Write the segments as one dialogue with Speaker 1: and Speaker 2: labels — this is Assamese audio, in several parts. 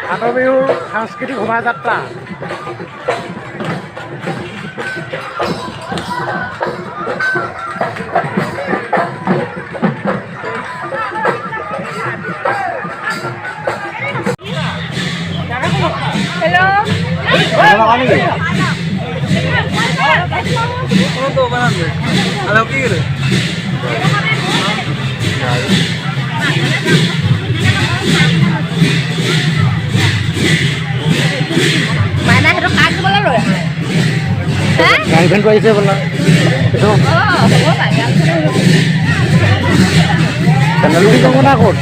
Speaker 1: ভাদ বিহুৰ সাংস্কৃতিক শোভাযাত্ৰা গাড়ীখন আহিছে বোলা চেনেলটো ক'ত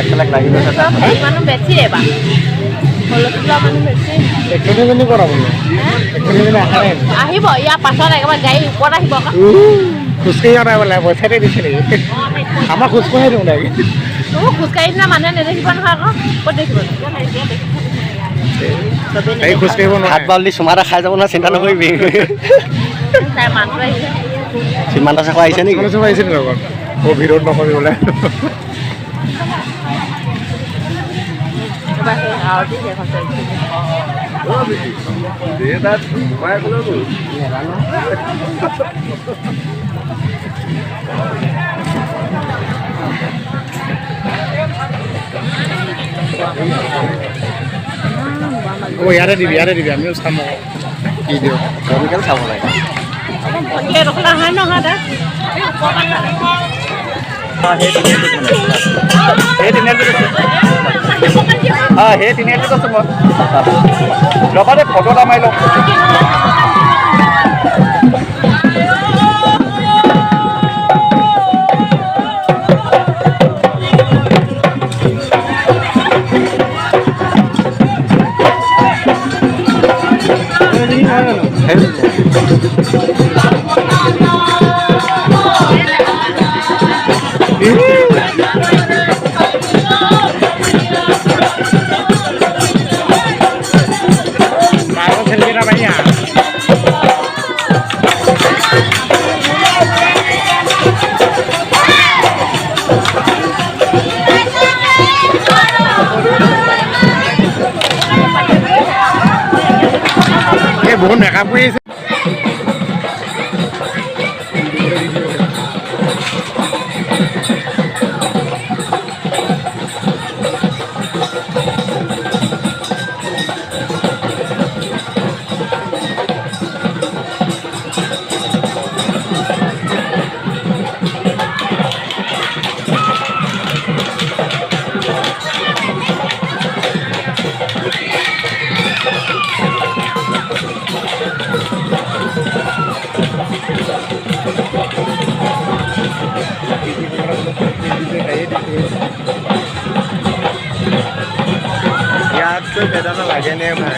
Speaker 1: খেলেক লাগি গৈছে মানুহ বেছি এবাৰ আহিব ইয়াৰ পাছত একেবাৰে গাড়ী ওপৰত আহিব খোজকাঢ়ি নাই বোলে পইচাতে দিছে নেকি আমাৰ খোজকাঢ়ি দিওঁ নাই খোজকাঢ়ি দিলে মানুহে নেদেখিব নহয় আকৌ ক'ত দেখিব খোজকাঢ়িব হাত বাউলি চুমা এটা খাই যাব নহয় চিন্তা নকৰিবি মানুহ আহিছে সীমান্ত চাকৰি আহিছে নেকি আহিছে নি লগত ভিৰত নকৰি বোলে ইয়াতে দিবি আমিও চাম কি দিওঁ কেনেকৈ চাব লাগে সেই তিনিআলিত আছে মই ৰবা দে ফটো এটা মাৰি লওঁ বহুত মেকআপ কৰি আছে ইয়াতকৈ বেদানা লাগে নে ভাই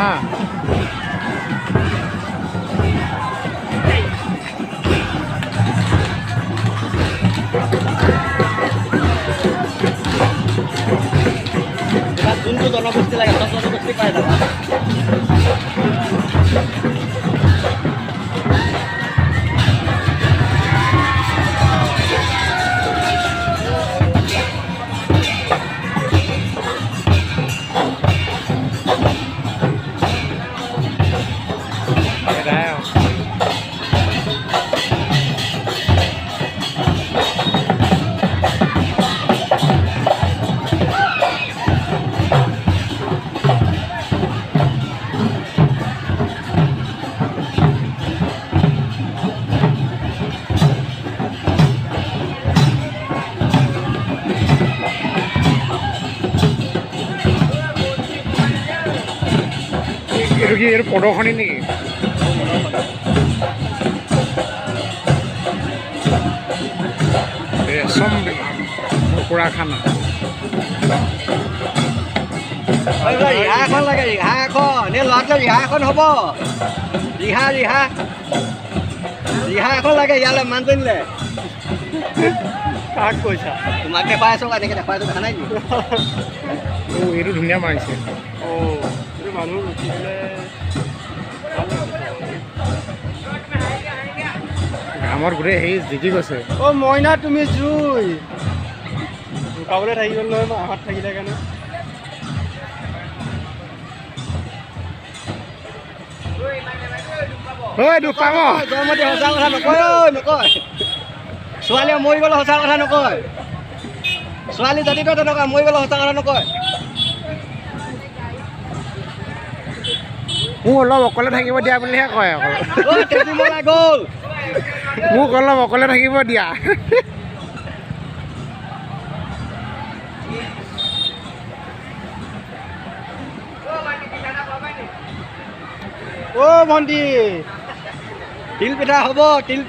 Speaker 2: হা
Speaker 3: যোনটো জনগোষ্ঠী লাগে চব জনগোষ্ঠী পাই যাবা
Speaker 2: এইটো কি এইটো প্ৰদৰ্শনী নেকি ৰেচম কুকুৰা খানা
Speaker 3: ৰিহা এখন লাগে ৰিহা এখন এই ল'ৰাটোৱে ৰিহা এখন হ'ব ৰিহা ৰিহা ৰিহা এখন লাগে ইয়ালৈ মানুহজনীলৈ
Speaker 2: কাক কৈছা
Speaker 3: তোমাক দেখাই আছোঁ এনেকৈ দেখাই আছোঁ দেখা নাই নেকি
Speaker 2: এইটো ধুনীয়া মাৰিছে
Speaker 3: মানুহ উঠিলে
Speaker 2: ঘামত গোটেই হেৰি জিকি গৈছে
Speaker 3: অ' মইনা তুমি জুই জোকাবলৈ থাকি গ'ল নহয় মাহঁত থাকিলে কাৰণে
Speaker 2: ঐ দুখ পাব
Speaker 3: জয়মতী সঁচা কথা নকয় ঐ নকয় ছোৱালীয়ে মৰি গ'লে সঁচা কথা নকয় ছোৱালী জাতিটো তেনেকুৱা মৰি গ'লে সঁচা কথা নকয়
Speaker 2: মোক অলপ অকলে থাকিব দিয়া বুলিহে কয় অকল
Speaker 3: গ'ল
Speaker 2: মোক অলপ অকলে থাকিব দিয়া
Speaker 3: অ' ভণ্টি তিল পিঠা হ'ব তিল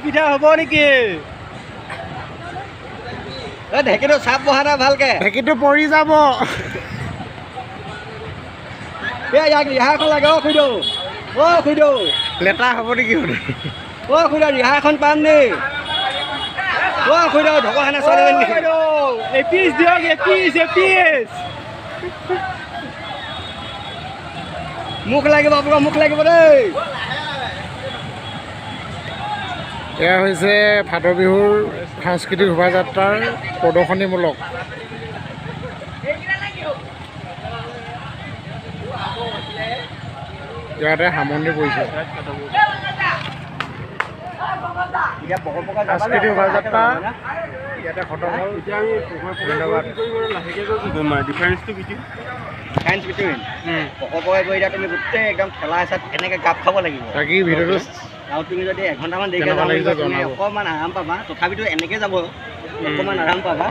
Speaker 3: পিঠা হ'ব নেকি এই ঢেঁকীটো চাপ বহা নাই ভালকে
Speaker 2: ঢেঁকীটো পৰি যাব
Speaker 3: ইয়াক ৰিহা এখন লাগে অ' খুইদেউ
Speaker 2: লেতেৰা হ'ব নেকি
Speaker 3: অ' খুইদেউ ৰিহা এখন পাম দেই অ' খুইদেউ ঢকৰখানা ছোৱালীজনী এপিচ দিয়ক এপিচ মোক লাগিব আপোনাক মোক লাগিব দেই
Speaker 2: এয়া হৈছে ভাদ বিহুৰ সাংস্কৃতিক শোভাযাত্ৰাৰ প্ৰদৰ্শনীমূলক ইয়াতে সামৰণি পৰিছে সাংস্কৃতিক শোভাযাত্ৰা ইয়াতে খতম হ'ল ধন্যবাদ
Speaker 3: ডিফাৰেঞ্চটো পকপকাই গৈ এতিয়া তুমি গোটেই একদম ঠেলা হেঁচাত এনেকৈ গাপ খাব লাগিব
Speaker 2: বাকী ভিডিঅ'টো
Speaker 3: আৰু তুমি যদি এঘণ্টামান দেৰিকৈ যাওঁ অকণমান আৰাম পাবা তথাপিতো এনেকৈ যাব অকণমান আৰাম পাবা